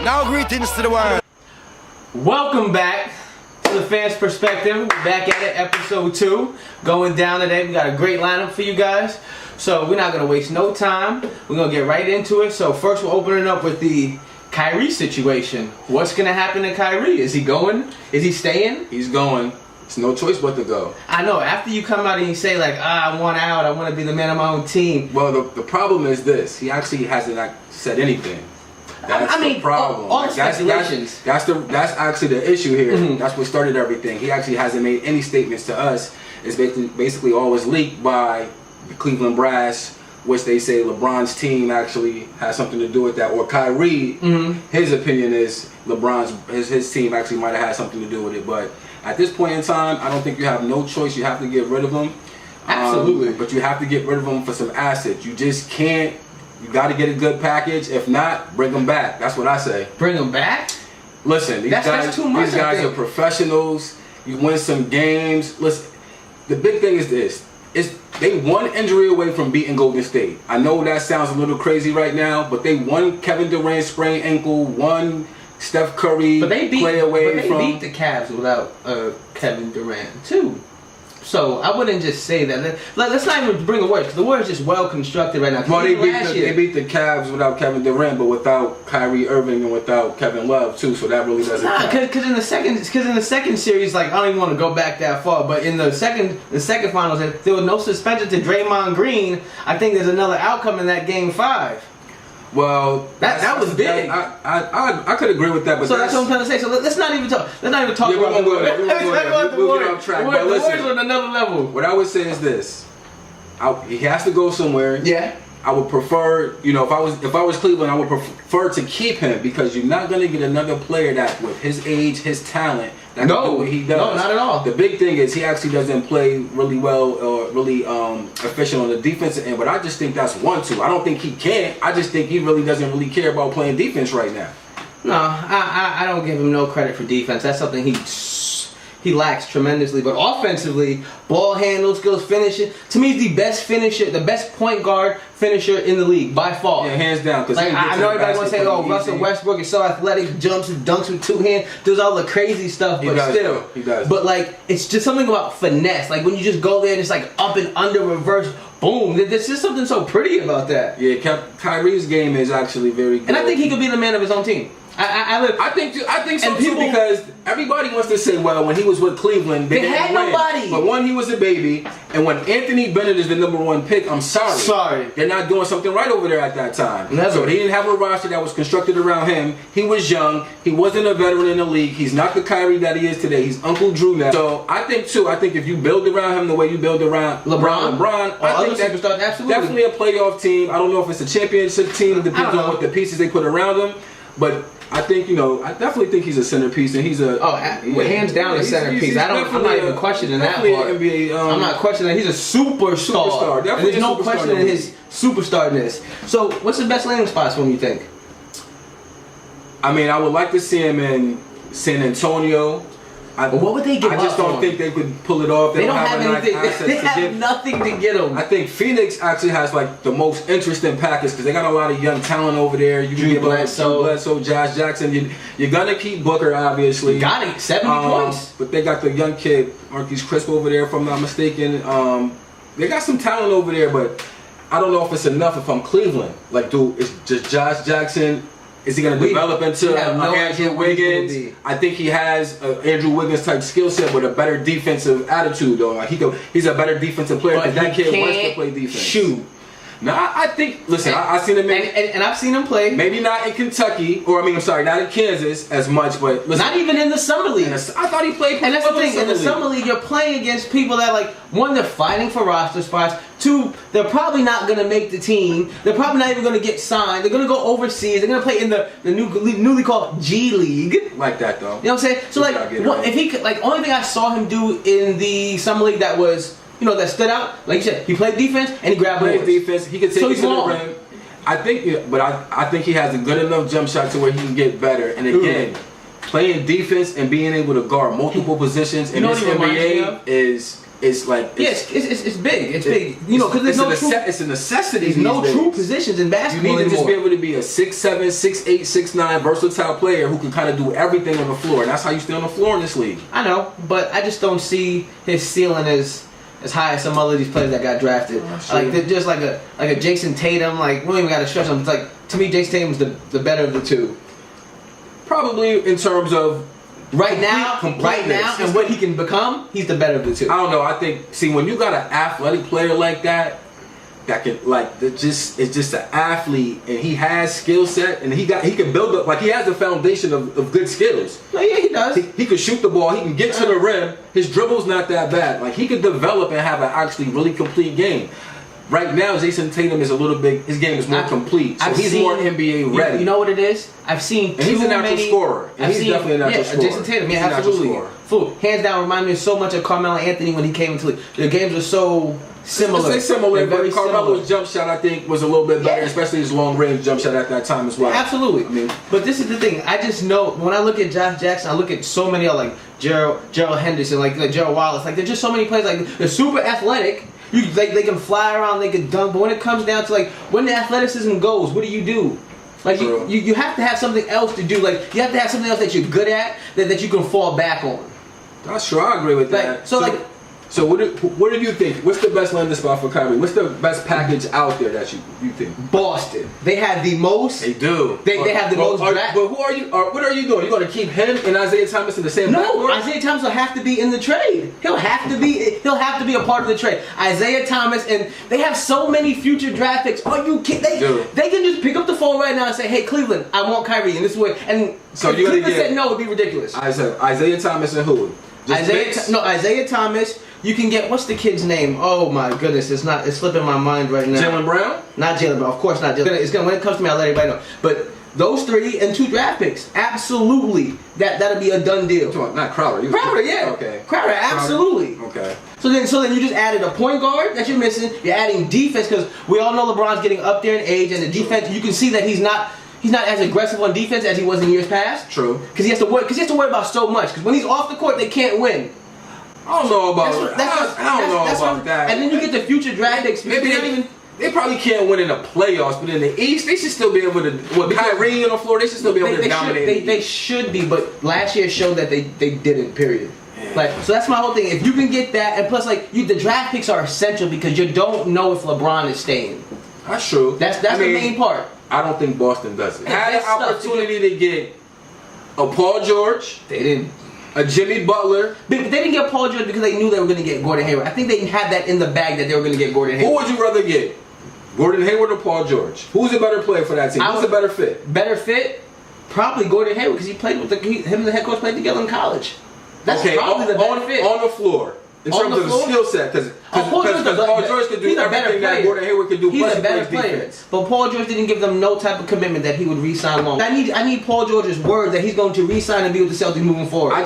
Now greetings to the world. Welcome back to the Fans Perspective. We're back at it, episode 2. Going down today. We got a great lineup for you guys. So we're not going to waste no time. We're going to get right into it. So first we're opening up with the Kyrie situation. What's going to happen to Kyrie? Is he going? Is he staying? He's going. It's no choice but to go. I know. After you come out and you say like, I want out. I want to be the man of my own team. Well, the problem is this. He actually hasn't said anything. That's the problem. All speculations. That's actually the issue here. Mm-hmm. That's what started everything. He actually hasn't made any statements to us. It's basically all was leaked by the Cleveland brass, which they say LeBron's team actually has something to do with that, or Kyrie. His opinion is his team actually might have had something to do with it. But at this point in time, I don't think you have no choice. You have to get rid of him. Absolutely. But you have to get rid of him for some assets. You just can't. You got to get a good package. If not, bring them back. That's what I say. Bring them back? Listen, that's too much, these guys are professionals. You win some games. Listen, the big thing is this. They one injury away from beating Golden State. I know that sounds a little crazy right now, but they won Kevin Durant sprained ankle, one Steph Curry play away from. They beat the Cavs without Kevin Durant too. So I wouldn't just say that. Let's not even bring the Warriors, because the Warriors is well constructed right now. Well, they beat the Cavs without Kevin Durant, but without Kyrie Irving and without Kevin Love too. So that really doesn't count. Because in the second series, like I don't even want to go back that far, but in the second finals, there was no suspension to Draymond Green. I think there's another outcome in that Game 5. Well, that was big. I could agree with that, but so that's what I'm trying to say. So let's not even talk. Let's not even talk about the Warriors. We'll get off track. But listen, the Warriors on another level. What I would say is this: he has to go somewhere. Yeah. I would prefer, if I was Cleveland, I would prefer to keep him, because you're not gonna get another player that with his age, his talent, that can do what he does. No, not at all. The big thing is he actually doesn't play really well or really efficient on the defensive end. But I just think that's 1-2. I don't think he can't. I just think he really doesn't really care about playing defense right now. No, I don't give him no credit for defense. That's something he lacks tremendously. But offensively, ball handle skills, finishing. To me, he's the best finisher, the best point guard finisher in the league by far. Yeah, hands down. Like, I know everybody wants to say, "Oh, Russell Westbrook is so athletic, jumps and dunks with 2 hands, does all the crazy stuff." But still, he does. But like, it's just something about finesse. Like when you just go there and it's like up and under, reverse, boom. There's just something so pretty about that. Yeah, Kyrie's game is actually very good. And I think he could be the man of his own team. I think so too, because everybody wants to say, well, when he was with Cleveland, they had didn't win. nobody. But when he was a baby, and when Anthony Bennett is the #1 pick, I'm sorry. They're not doing something right over there at that time. Never. So they didn't have a roster that was constructed around him. He was young. He wasn't a veteran in the league. He's not the Kyrie that he is today. He's Uncle Drew now. So I think if you build around him the way you build around LeBron, I think that's definitely a playoff team. I don't know if it's a championship team. It depends on what the pieces they put around him. But I think, I definitely think he's a centerpiece, and he's hands down a centerpiece. I'm not even questioning that part. NBA, I'm not questioning. He's a superstar. And there's no questioning his superstarness. So, what's the best landing spots for him, you think? I mean, I would like to see him in San Antonio. What would they give up? I just don't think they could pull it off. They don't have anything. They have nothing to get him. I think Phoenix actually has like the most interesting package, because they got a lot of young talent over there. You can get Bledsoe, Josh Jackson. You're gonna keep Booker, obviously. Got it, 70 points. But they got the young kid Marquise Crisp over there, if I'm not mistaken. They got some talent over there, but I don't know if it's enough if I'm Cleveland. Like, dude, it's just Josh Jackson. Is he going to develop into Andrew Wiggins? I think he has an Andrew Wiggins type skill set with a better defensive attitude, though. Like he's a better defensive player, because that kid wants to play defense. Shoot. No, I think. Listen, I've seen him and I've seen him play. Maybe not in Kentucky, not in Kansas as much, but listen, not even in the summer league. I thought he played. And that's the thing. In the summer league, you're playing against people that, like, one, they're fighting for roster spots. 2, they're probably not going to make the team. They're probably not even going to get signed. They're going to go overseas. They're going to play in the newly called G League. Like that, though. You know what I'm saying? So if he could, only thing I saw him do in the summer league that was, that stood out, like you said, he played defense and he grabbed boards. Defense. He could take it to the rim. I think he has a good enough jump shot to where he can get better. And again, playing defense and being able to guard multiple positions in this NBA is like it's big. It's big. You know, because it's a necessity. There's no true positions in basketball. You need to anymore. just be able to be a 6'7", 6'8", 6'9" versatile player who can kind of do everything on the floor, and that's how you stay on the floor in this league. I know, but I just don't see his ceiling as high as some other of these players that got drafted. Like they're just like a Jason Tatum. Like we don't even got to stretch him. It's like, to me, Jason Tatum's the better of the two. Probably in terms of right now, and what he can become, he's the better of the two. I don't know. I think when you got an athletic player like that can it's just an athlete, and he has skill set, and he can build up, like he has a foundation of good skills. Yeah, he does. He can shoot the ball. He can get to the rim. His dribble's not that bad. Like he could develop and have an actually really complete game. Right now, Jason Tatum is a little bit. His game is more complete, so he's more NBA ready. You know what it is? I've seen and he's a natural scorer. And he's definitely a natural scorer. Jason Tatum, yeah, absolutely. Hands down, remind me so much of Carmelo Anthony when he came into the games were so similar. Let's say similar, but Carmelo's jump shot, I think, was a little bit better, especially his long range jump shot at that time as well. Absolutely. I mean, but this is the thing. I just know when I look at Josh Jackson, I look at so many like Gerald Henderson, like Gerald Wallace. Like there's just so many players. Like they're super athletic. They can fly around, they can dunk, but when it comes down to like when the athleticism goes, what do? Like you have to have something else to do. Like you have to have something else that you're good at that you can fall back on. That's true. I agree with that. So what do you think? What's the best landing spot for Kyrie? What's the best package out there that you think? Boston. They have the most. They do. They have the most. But who are you? What are you doing? You going to keep him and Isaiah Thomas in the same? No, Isaiah Thomas will have to be in the trade. He'll have to be a part of the trade. Isaiah Thomas, and they have so many future draft picks. Are you kidding? They can just pick up the phone right now and say, "Hey, Cleveland, I want Kyrie," and this way. And so if Cleveland said no, it'd be ridiculous. Isaiah Thomas and who? Isaiah Thomas. You can get, what's the kid's name? Oh my goodness, it's slipping my mind right now. Jaylen Brown? Not Jaylen Brown, of course not Jaylen. When it comes to me, I'll let everybody know. But those 3 and 2 draft picks, absolutely, that'll be a done deal. Not Crowder. Crowder, yeah. Okay. Crowder, absolutely. Okay. So then you just added a point guard that you're missing. You're adding defense because we all know LeBron's getting up there in age, and the defense, you can see that he's not as aggressive on defense as he was in years past. True. Because he has to worry about so much. Because when he's off the court, they can't win. I don't know about that. And then you get the future draft picks. They probably can't win in the playoffs, but in the East, they should still be able to. With Kyrie on the floor, they should still be able to dominate. They should be, but last year showed that they didn't. Period. Yeah. So that's my whole thing. If you can get that, and plus, the draft picks are essential because you don't know if LeBron is staying. That's true. That's the main part. I don't think Boston does it. Had an opportunity to get a Paul George. They didn't. A Jimmy Butler. But they didn't get Paul George because they knew they were going to get Gordon Hayward. I think they had that in the bag that they were going to get Gordon Hayward. Who would you rather get? Gordon Hayward or Paul George? Who's a better player for that team? Who's a better fit? Better fit? Probably Gordon Hayward because he played with him and the head coach played together in college. That's probably the better fit. On the floor. In terms of the skill set, because Paul George could do everything that Gordon Hayward could do. He's a better player, but Paul George didn't give them no type of commitment that he would re-sign long. I need Paul George's word that he's going to re-sign and be with the Celtics moving forward. I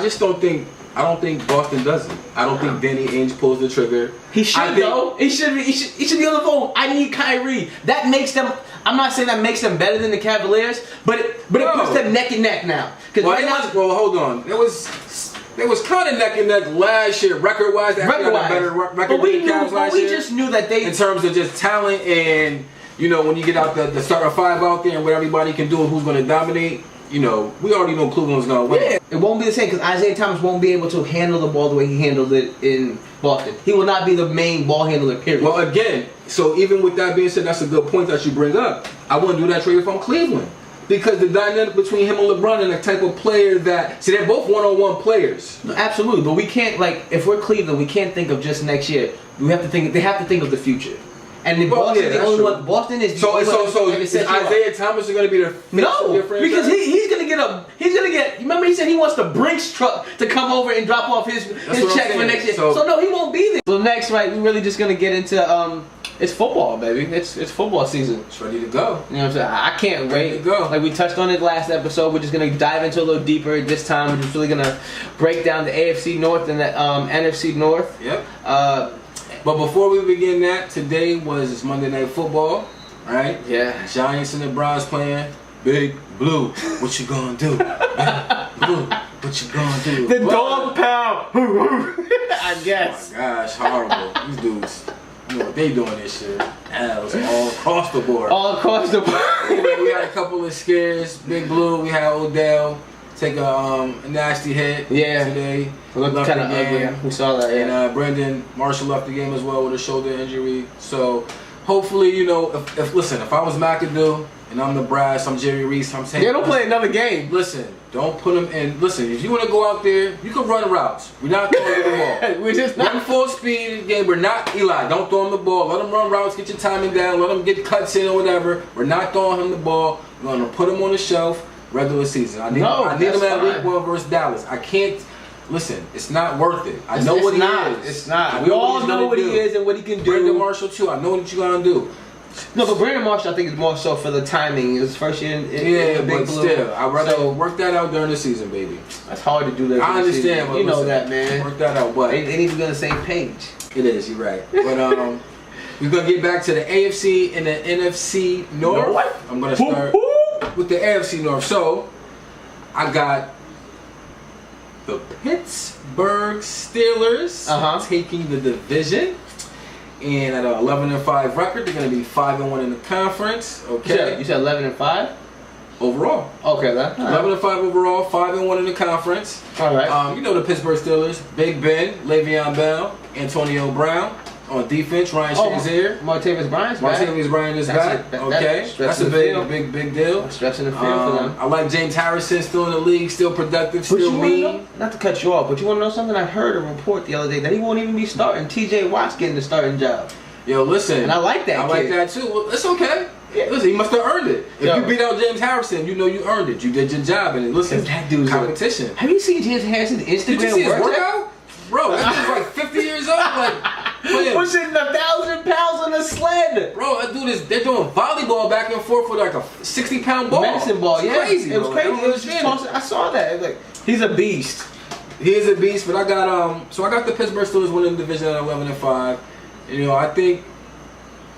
don't think Boston does it. I don't think Danny Ainge pulls the trigger. He should though. He should be on the phone. I need Kyrie. That makes them. I'm not saying that makes them better than the Cavaliers, but it puts them neck and neck now. Hold on. It was kind of neck and neck last year, record-wise. They had a better record than the Cavs last year. We just knew that they... In terms of just talent and, when you get out the starter 5 out there and what everybody can do and who's going to dominate, we already know Cleveland's going to win. Yeah. It won't be the same because Isaiah Thomas won't be able to handle the ball the way he handled it in Boston. He will not be the main ball handler, period. Well, again, so even with that being said, that's a good point that you bring up. I wouldn't do that trade if I'm Cleveland. Because the dynamic between him and LeBron and the type of player that... See, they're both one-on-one players. No, absolutely, but we can't, if we're Cleveland, we can't think of just next year. They have to think of the future. And Boston, the only one... Boston is... So is Isaiah Thomas going to be the face of your franchise? Because he's going to get... Remember he said he wants the Brinks truck to come over and drop off his check for next year. So no, he won't be there. So next, we're really just going to get into... It's football, baby. It's football season. It's ready to go. You know what I'm saying? I can't wait. To go. Like we touched on it last episode. We're just going to dive into a little deeper this time. We're just really going to break down the AFC North and the NFC North. Yep. But before we begin that, today was Monday Night Football, right? Yeah. Giants and the Browns playing. Big Blue, what you gonna do? Big Blue. What you gonna do? The dog pound. I guess. Oh my gosh, horrible. These dudes, you know what they doing this year? L's all across the board. All across the board. Anyway, we had a couple of scares. Big Blue, we had Odell take a nasty hit today. It looked kind of ugly. We saw that, And Brandon Marshall left the game as well with a shoulder injury. So hopefully, you know, if I was McAdoo and I'm the brass, I'm Jerry Reese, I'm saying, don't play another game. Listen, don't put him in. Listen, if you want to go out there, you can run routes. We're not throwing the ball. We're just not run full speed in the game. We're not Eli. Don't throw him the ball. Let him run routes, get your timing down, let him get cuts in or whatever. We're not throwing him the ball. We're going to put him on the shelf regular season. I need him at week 1 versus Dallas. I can't. Listen, it's not worth it. I know what he is. It's not. We all know what he is and what he can do. Brandon Marshall too. I know what you're gonna do. No, but Brandon Marshall, I think, is more so for the timing. His first year in Big Blue. Still, I'd rather work that out during the season, baby. That's hard to do that. I understand, but you know that, man. Work that out, but they need to be on the same page. It is. You're right. But we're gonna get back to the AFC and the NFC North. I'm gonna start with the AFC North. So I got the Pittsburgh Steelers taking the division. And at an 11-5 record, they're going to be 5-1 in the conference. Okay. You said 11-5 overall. Okay, that 11-5 overall, 5-1 in the conference. All right. You know the Pittsburgh Steelers: Big Ben, Le'Veon Bell, Antonio Brown. On defense, Ryan Shazier. Martavis Bryant's back. Martavis Bryant is back. Okay. That's a big deal. Stretching the field for them. I like James Harrison, still in the league, still productive, still mean. Not to cut you off, but you want to know something? I heard a report the other day that he won't even be starting. TJ Watt's getting the starting job. Yo, listen. And I like that I like that too. Well, it's okay. Yeah. Listen, he must have earned it. If you beat out James Harrison, you know you earned it. You did your job. And listen, that dude's competition. Have you seen James Harrison's Instagram? Did you see his workout? Bro, that dude's like 50 years old. Pushing 1,000 pounds on a sled. Bro, that dude they're doing volleyball back and forth with like a 60-pound ball. Medicine ball, it's crazy. It was crazy. It was just tossing. I saw that. It was like, he's a beast. He is a beast, but I got the Pittsburgh Steelers winning the division at 11-5. You know, I think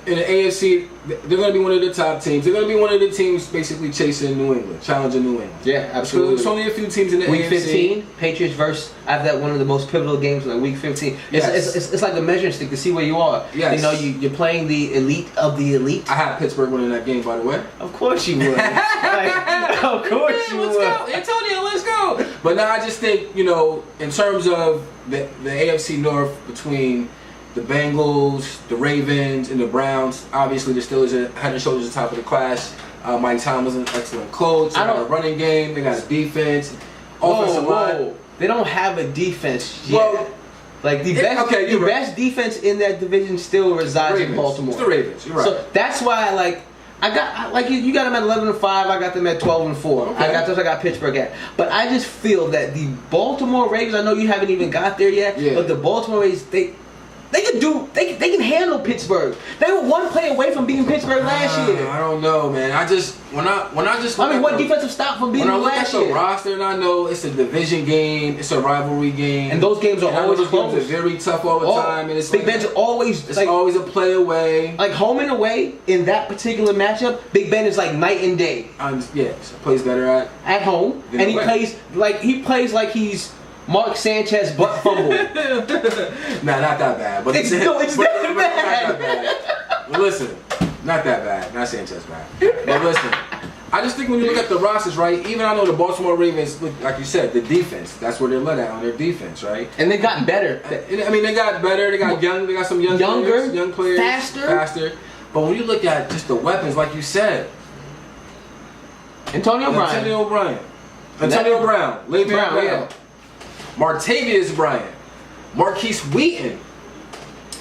in the AFC, they're going to be one of the top teams. They're going to be one of the teams basically chasing New England, challenging New England. Yeah, absolutely. There's only a few teams in the Week AFC. 15, Patriots versus, after that, one of the most pivotal games, like Week 15. It's like a measuring stick to see where you are. Yes. You know, you're playing the elite of the elite. I had Pittsburgh winning that game, by the way. Of course you would. Of course you would. Let's go, Antonio, let's go. But now I just think, you know, in terms of the AFC North between the Bengals, the Ravens, and the Browns, obviously the Steelers are head and shoulders at the top of the class. Mike Tomlin's an excellent coach. They got a running game. They got a defense. Offensive line. They don't have a defense yet. Well, like the best defense in that division still resides in Baltimore. It's the Ravens. You're right. So that's why, you got them at 11-5. I got them at 12-4. Okay. I got Pittsburgh at. But I just feel that the Baltimore Ravens. I know you haven't even got there yet. Yeah. But the Baltimore Ravens, they can handle Pittsburgh. They were one play away from beating Pittsburgh last year. I don't know, man. What defensive stop from beating them last year? When I look at the roster, and I know it's a division game, it's a rivalry game, and those games are always close. Games are very tough all the time, and it's Big Ben's always always a play away. Like home and away in that particular matchup, Big Ben is like night and day. Plays better at home, and he plays like he's Mark Sanchez butt fumble. Nah, not that bad. But it's that bad. Not that bad. But listen, not that bad. Not Sanchez bad. But listen, I just think when you look at the rosters, right? Even I know the Baltimore Ravens, like you said, the defense. That's where they're led at on their defense, right? And they've gotten better. I mean, they got better. They got some young players, faster. But when you look at just the weapons, like you said, Antonio Brown, Le'Veon Bell. Martavis Bryant, Marquise Wheaton.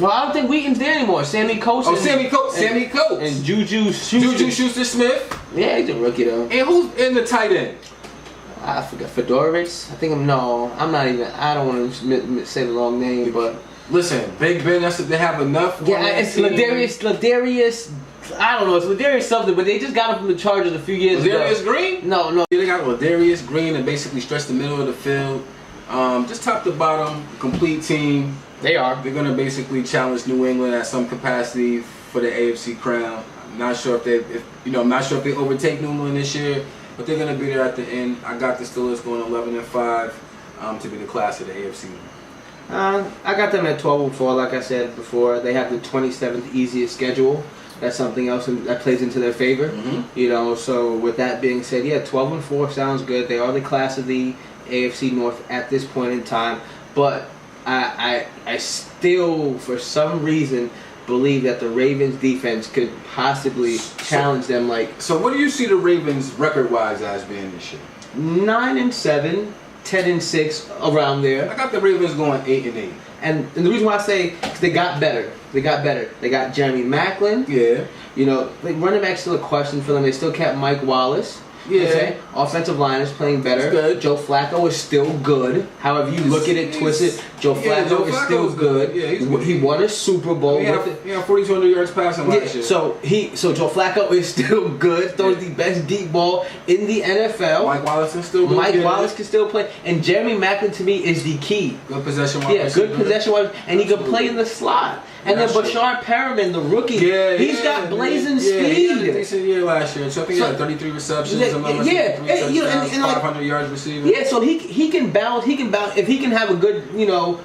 Well, I don't think Wheaton's there anymore. Sammy Coates. Sammy Coates. And Juju Schuster-Smith. Yeah, he's a rookie though. And who's in the tight end? I forgot. Fedorovich. I'm not even. I don't want to say the wrong name, but listen, Big Ben. They have enough. Yeah, it's Ladarius. I don't know. It's Ladarius something, but they just got him from the Chargers a few years ago. Ladarius Green? No. They got Ladarius Green and basically stretch the middle of the field. Just top to bottom, complete team. They're going to basically challenge New England at some capacity for the AFC crown. I'm not sure if they overtake New England this year. but they're going to be there at the end. I got the Steelers going 11-5 to be the class of the AFC. I got them at 12-4, like I said before. They have the 27th easiest schedule. That's something else that plays into their favor. You know, so with that being said, yeah, 12-4 sounds good. They are the class of the AFC North at this point in time. But I still, for some reason, believe that the Ravens defense could possibly challenge them. Like, so what do you see the Ravens record-wise as being this year? 9-7, 10-6, around there. I got the Ravens going 8-8. And the reason why I say, because they got better. They got Jeremy Maclin. Yeah. You know, like running back's still a question for them. They still kept Mike Wallace. Yeah. Okay? Offensive line is playing better. Good. Joe Flacco is still good. However you look at it, twist it, Joe Flacco is still good. Yeah, he's good. He won a Super Bowl. He had 4,200 yards passing last year. So Joe Flacco is still good. Throws the best deep ball in the NFL. Mike Wallace is still good. Mike Wallace can still play. And Jeremy Maclin to me is the key. Good possession wise. Yeah, good possession wise. And he can play in the slot. And then Bashar Perriman, the rookie, he's got blazing speed. He had a decent year last year. So I think he had 33 receptions. 500 yards receiving. Yeah, so he can bounce. He can bounce. If he can have a good,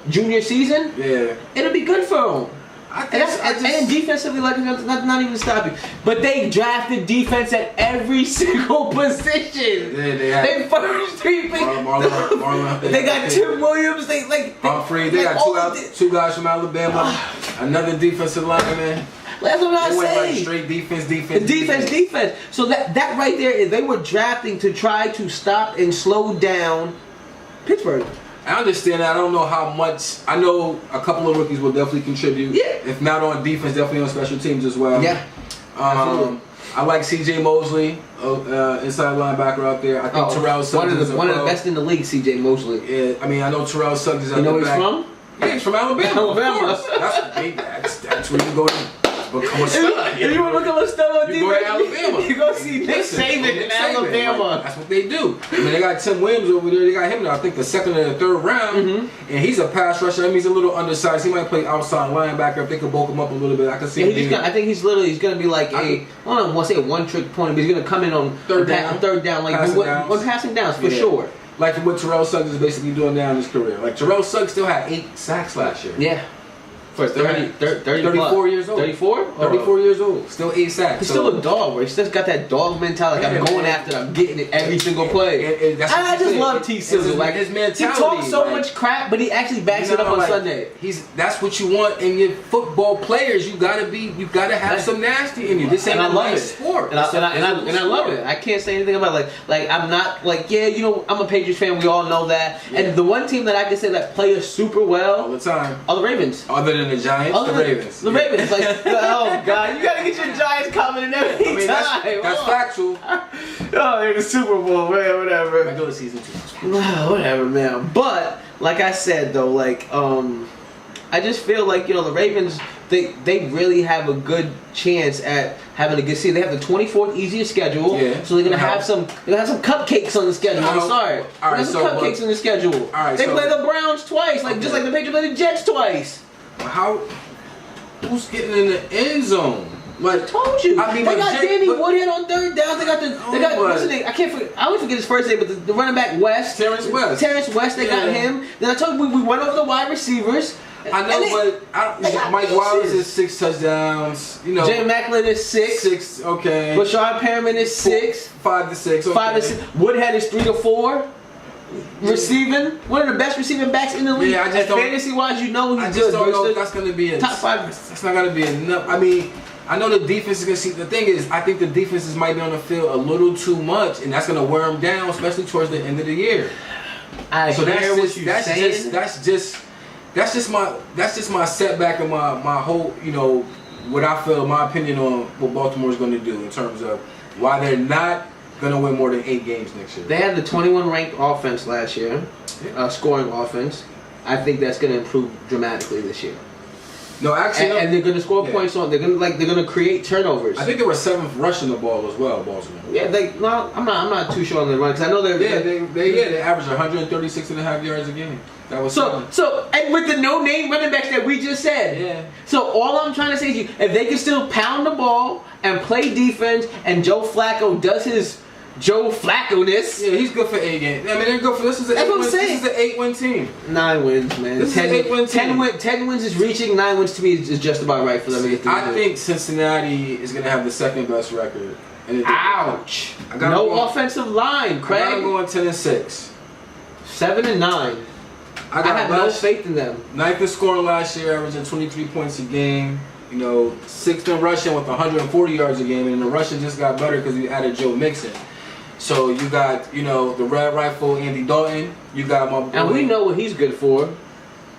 junior season, it'll be good for him. And defensively, like not even stop you. But they drafted defense at every single position. Yeah, they first three picks. Marlon, they got Tim Williams. Humphrey. They got two guys from Alabama. Another defensive lineman. That's what I say. They went like straight defense. So that right there is they were drafting to try to stop and slow down Pittsburgh. I understand that. I don't know how much. I know a couple of rookies will definitely contribute. Yeah. If not on defense, definitely on special teams as well. Yeah. I like C.J. Mosley, inside linebacker out there. I think Terrell Suggs is one of the best in the league. C.J. Mosley. Yeah. I mean, I know Terrell Suggs is out there. You know where he's from? Yeah, he's from Alabama. Alabama. Of course. That's where you go to become a stud. If you want to become a stud on defense, you go to Alabama. You go see Nick Saban in Alabama. Like, that's what they do. I mean, they got Tim Williams over there. They got him now, I think, the second or the third round. And he's a pass rusher. I mean, he's a little undersized. He might play outside linebacker if they could bulk him up a little bit. I can see him. I think he's going to be like I don't want to say a one-trick point, but he's going to come in on third down, like when passing downs for sure. Like what Terrell Suggs is basically doing now in his career. Like Terrell Suggs still had 8 sacks last year. Yeah. For 34 years old. 34? 34 years old. Still 8 sacks. He's still a dog, bro. He's still got that dog mentality. Like, I'm going after it. I'm getting it every single play. I just love T. Sizzle. Like, his mentality. He talks so much crap, but he actually backs it up on Sunday. That's what you want in your football players. You gotta have some nasty in you. This ain't a nice sport. And I love it. I can't say anything about it. Like I'm not I'm a Patriots fan. We all know that. Yeah. And the one team that I can say that plays super well all the time are the Ravens. Other than the Giants, the Ravens. The Ravens. Like, oh God, you gotta get your Giants coming in every time. That's factual. Oh, they're the Super Bowl, man. Whatever. Regular season too. Whatever, man. But like I said though, like I just feel like the Ravens. They really have a good chance at having a good season. They have the 24th easiest schedule, so they're gonna have some cupcakes on the schedule. I'm sorry, cupcakes on the schedule. All right, they play the Browns twice, just like the Patriots play the Jets twice. Who's getting in the end zone? Like, I told you. I mean, they got Danny Woodhead on third down. They got what's his name? I always forget his first name, but the running back West. Terrence West. They got him. Then I told you we went over the wide receivers. I know, but Mike Wallace is 6 touchdowns. Jay Maclin is 6. 6, okay. Bashar Perriman is 6. 5 to 6. Okay. 5 to 6. Woodhead is 3 to 4. Receiving, one of the best receiving backs in the league. Yeah, fantasy wise, he's good. I just don't know if that's going to be top 5. That's not going to be enough. I mean, I know the defense is going to see. The thing is, I think the defenses might be on the field a little too much, and that's going to wear them down, especially towards the end of the year. That's just my setback and my whole, what I feel, my opinion on what Baltimore is going to do in terms of why they're not going to win more than 8 games next year. They had the 21 ranked offense last year, scoring offense. I think that's going to improve dramatically this year. No, actually, and they're going to score points on. They're going to create turnovers. I think they were 7th rushing the ball as well, Baltimore. Yeah, I'm not too sure on the run because I know they averaged 136.5 yards a game. That was so and with the no-name running backs that we just said. Yeah. So all I'm trying to say is if they can still pound the ball and play defense, and Joe Flacco does his Joe Flacco-ness. Yeah, he's good for 8 games. I mean, they're good for this. That's what I'm saying. This is an 8-win team. 9 wins, man. This is an 8-win team. 10 wins is reaching. 9 wins to me is just about right for them to get through. I think Cincinnati is going to have the second best record. Ouch! No offensive line, Craig. I got them going 10-6. 7-9. I have no faith in them. 9th in scoring last year, averaging 23 points a game. You know, 6th in rushing with 140 yards a game, and the rushing just got better because we added Joe Mixon. So you got, you know, the Red Rifle, Andy Dalton. You got my boy. And we know what he's good for.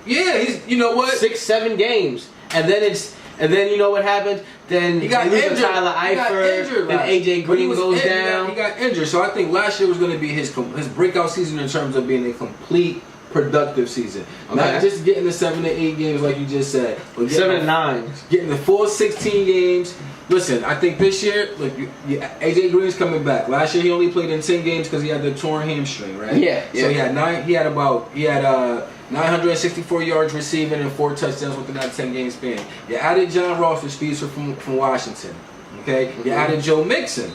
Yeah, he's. You know what? 6-7 games, and then you know what happens. Then he got injured. Tyler Eifert, then AJ Green goes down. He got injured. So I think last year was going to be his breakout season in terms of being a complete productive season. Okay. Not just getting the 7 to 8 games like you just said, but 7 to 9, getting the full 16 games. Listen, I think this year, look, AJ Green's coming back. Last year he only played in 10 games because he had the torn hamstring, right? Yeah. So he had 964 yards receiving and 4 touchdowns within that 10-game span. You added John Ross, the speedster from Washington. Okay, you added Joe Mixon.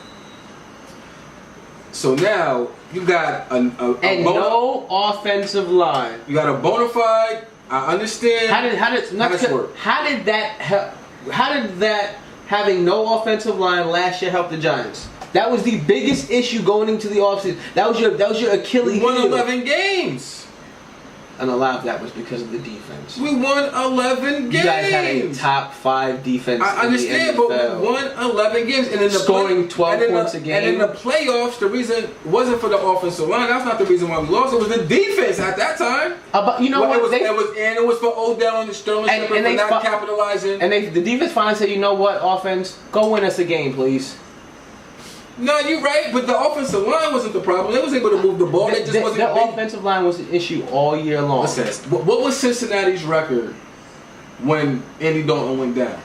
So now you got no offensive line. You got a bona fide. I understand. How did that having no offensive line last year help the Giants? That was the biggest issue going into the offseason. That was your Achilles heel. We won 11 games. And a lot of that was because of the defense. We won 11 games. You guys had a top 5 defense. I understand, but we won 11 games, and in the scoring 12 points a game. And in the playoffs, the reason wasn't for the offensive line. That's not the reason why we lost. It was the defense at that time. But you know what? It was for Odell and Sterling Shepard for not capitalizing. And the defense finally said, you know what, offense, go win us a game, please. No, you're right, but the offensive line wasn't the problem. They was able to move the ball. The offensive line was an issue all year long. What was Cincinnati's record when Andy Dalton went down?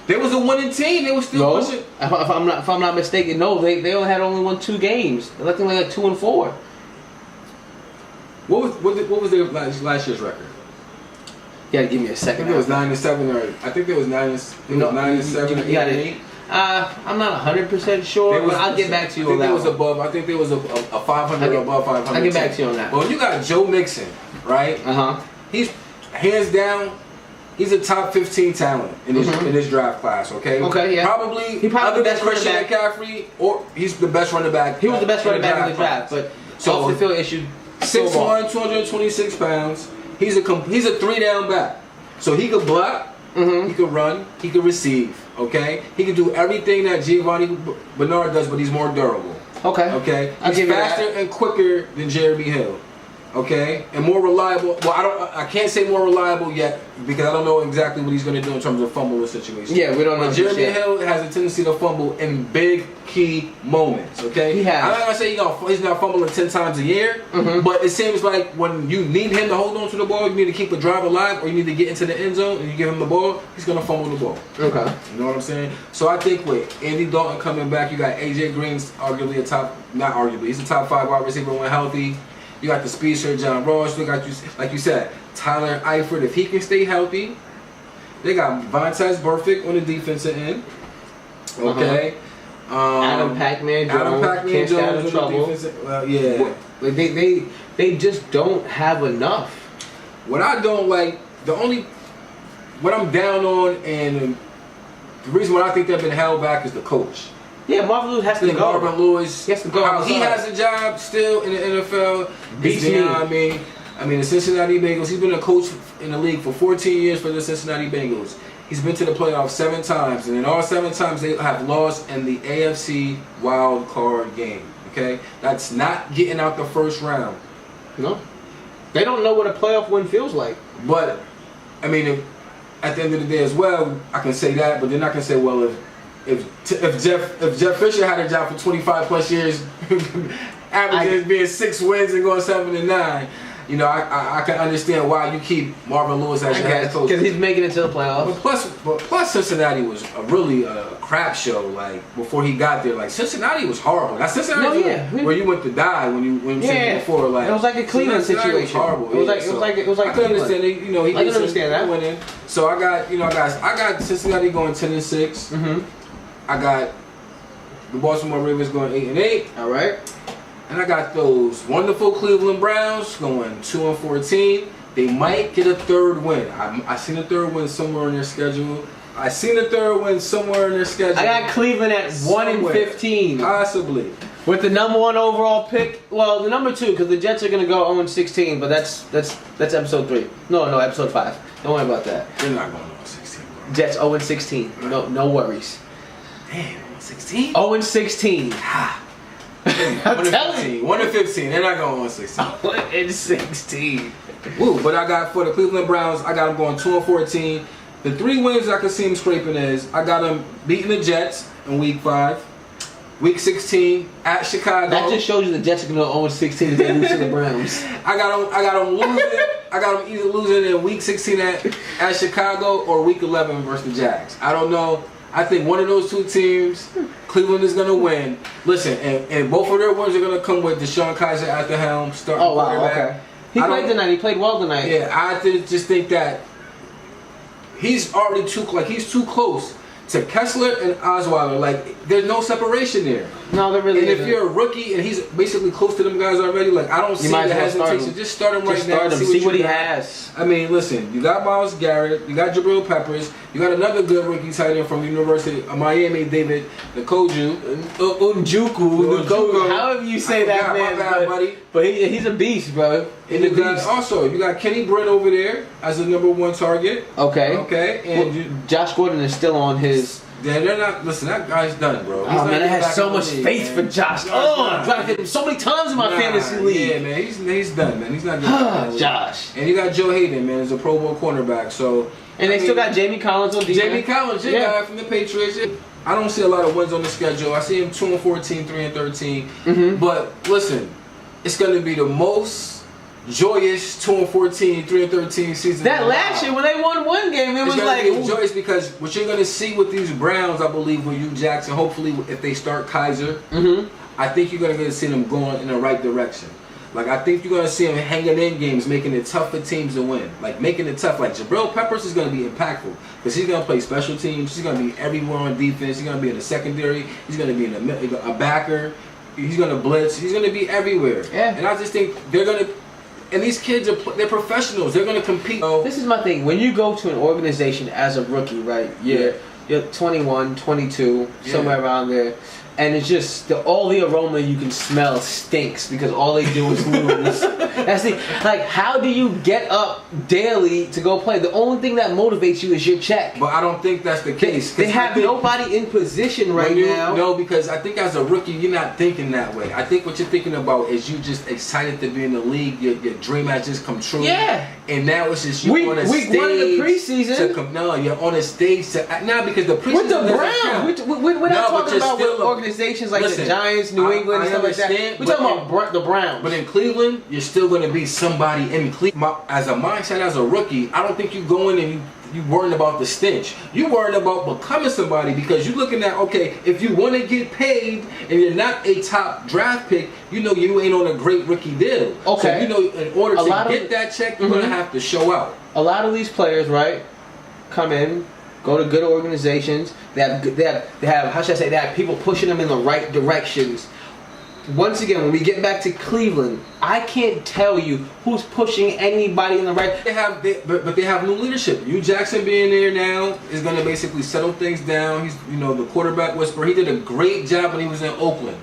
They was a winning team. They were still pushing. If I'm not mistaken, no, they only had won 2 games. They're looking like 2-4. What was their last year's record? You gotta give me a second. I think it was 9-7, or I think it was 9-7 or 8. I'm not 100% sure, but I'll get back to you on that. I think there was a 500 above 500. I'll get back to you on that. Well, you got Joe Mixon, right? He's hands down. He's a top 15 talent in his draft class. Okay. Okay. Yeah. Probably the best Christian McCaffrey, or he's the best running back. He was the best running back in the draft, but off the field issue. 6'1", 226 pounds. He's a 3-down back, so he could block. He could run. He could receive. Okay, he can do everything that Giovanni Bernard does, but he's more durable. Okay, he's faster and quicker than Jeremy Hill. Okay, and more reliable. Well, I can't say more reliable yet because I don't know exactly what he's going to do in terms of fumble the situation. Yeah, we don't know. But Jeremy Hill has a tendency to fumble in big key moments. Okay, he has. I'm not gonna say he's not fumbling 10 times a year, but it seems like when you need him to hold on to the ball, you need to keep the drive alive, or you need to get into the end zone, and you give him the ball, he's gonna fumble the ball. Okay, you know what I'm saying? So I think with Andy Dalton coming back, you got AJ Green's arguably he's a top 5 wide receiver when healthy. You got the speedster John Ross. You got, like you said, Tyler Eifert. If he can stay healthy, they got Vontaze Burfict on the defensive end. Okay. Adam Pac-Man Jones can't stay out of trouble. Well, yeah. Like they just don't have enough. What I don't like, what I'm down on, and the reason why I think they've been held back is the coach. Yeah, Marvin Lewis has to go. Marvin Lewis, he has to go. How he has a job still in the NFL. Beats me. I mean, the Cincinnati Bengals. He's been a coach in the league for 14 years for the Cincinnati Bengals. He's been to the playoffs 7 times, and in all 7 times they have lost in the AFC wild card game. Okay, that's not getting out the first round. No, they don't know what a playoff win feels like. But I mean, at the end of the day as well, I can say that, but then I can say, well, if Jeff Fisher had a job for 25 plus years, averaging being 6 wins and going 7-9, you know, I can understand why you keep Marvin Lewis as your head coach, because he's making it to the playoffs. But plus Cincinnati was really a crap show. Like before he got there, like Cincinnati was horrible. Now Cincinnati where you went to die when you said before. Like it was like a Cleveland situation. Was horrible. It was like I can understand it. You know, I can understand that. Winning. So I got Cincinnati going 10-6. I got the Baltimore Ravens going 8-8. All right. And I got those wonderful Cleveland Browns going 2-14. They might get a third win. I seen a third win somewhere in their schedule. I got Cleveland at 1-15. Possibly. With the number 1 overall pick. Well, the number 2, because the Jets are going to go 0-16, but that's episode 3. No, episode 5. Don't worry about that. They're not going 0-16, bro. Jets 0-16. Right. No worries. Damn, 0-16? 0-16. I'm telling you. 1-15. They're not going 1-16. 1-16. Woo, but I got for the Cleveland Browns, I got them going 2-14. The 3 wins I could see them scraping is I got them beating the Jets in week 5, week 16 at Chicago. That just shows you the Jets are going to go 0-16 if they lose to the Browns. I got them losing. I got them either losing in week 16 at Chicago or week 11 versus the Jags. I don't know. I think one of those 2 teams, Cleveland is going to win. Listen, and both of their wins are going to come with Deshaun Kaiser at the helm, starting quarterback. Okay. He played tonight. He played well tonight. Yeah, I just think that he's already too close to Kessler and Osweiler. Like, there's no separation there. No, there really isn't. And if you're a rookie and he's basically close to them guys already, like, I don't see the hesitation. Just start him right now. See what he has. I mean, listen, you got Myles Garrett, you got Jabril Peppers, you got another good rookie tight end from the University of Miami, David Njoku. However you say that, man. My bad, buddy. But he's a beast, bro. And you got Kenny Brent over there as the number 1 target. Okay. And Josh Gordon is still on his. Yeah, they're not. Listen, that guy's done, bro. Oh man, I have so much faith for Josh. I hit him so many times in my fantasy league. Yeah, man, he's done, man. He's not good. Josh. And you got Joe Hayden, man, as a Pro Bowl cornerback. So. And they still got Jamie Collins on defense. Jamie Collins, guy from the Patriots. I don't see a lot of wins on the schedule. I see him 2-14, 3-13. But listen, it's going to be the most joyous 2-14, 3-13 season. That last year when they won 1 game, it was like joyous because what you're going to see with these Browns, I believe, with Hugh Jackson, hopefully if they start Kaiser, I think you're going to see them going in the right direction. Like, I think you're going to see them hanging in games, making it tough for teams to win. Like, making it tough. Like, Jabril Peppers is going to be impactful because he's going to play special teams. He's going to be everywhere on defense. He's going to be in the secondary. He's going to be in a backer. He's going to blitz. He's going to be everywhere. Yeah. And I just think they're going to... And these kids they're professionals. They're going to compete. This is my thing. When you go to an organization as a rookie, right? You're 21, 22, somewhere around there. And it's just all the aroma you can smell stinks because all they do is lose. That's the how do you get up daily to go play? The only thing that motivates you is your check. But I don't think that's the case. They have nobody in position now. No, because I think as a rookie you're not thinking that way. I think what you're thinking about is you just excited to be in the league. Your dream has just come true. Yeah. And now it's just you on a stage. Week 1 of the preseason. No, you're on a stage now because the preseason. With the Browns. We're not talking about organizations like the Giants, New England, and stuff like that. We're talking about the Browns. But in Cleveland, you're still going to be somebody in Cleveland. As a mindset, as a rookie, I don't think you go in and you worrying about the stench. You worrying about becoming somebody because you're looking at, okay, if you want to get paid and you're not a top draft pick, you know you ain't on a great rookie deal. Okay. So you know in order to get that check, you're going to have to show out. A lot of these players, right, come in, go to good organizations. They have how should I say, they have people pushing them in the right directions. Once again, when we get back to Cleveland, I can't tell you who's pushing anybody in the right. But they have new leadership. Hugh Jackson being there now is going to basically settle things down. He's the quarterback whisperer. He did a great job when he was in Oakland.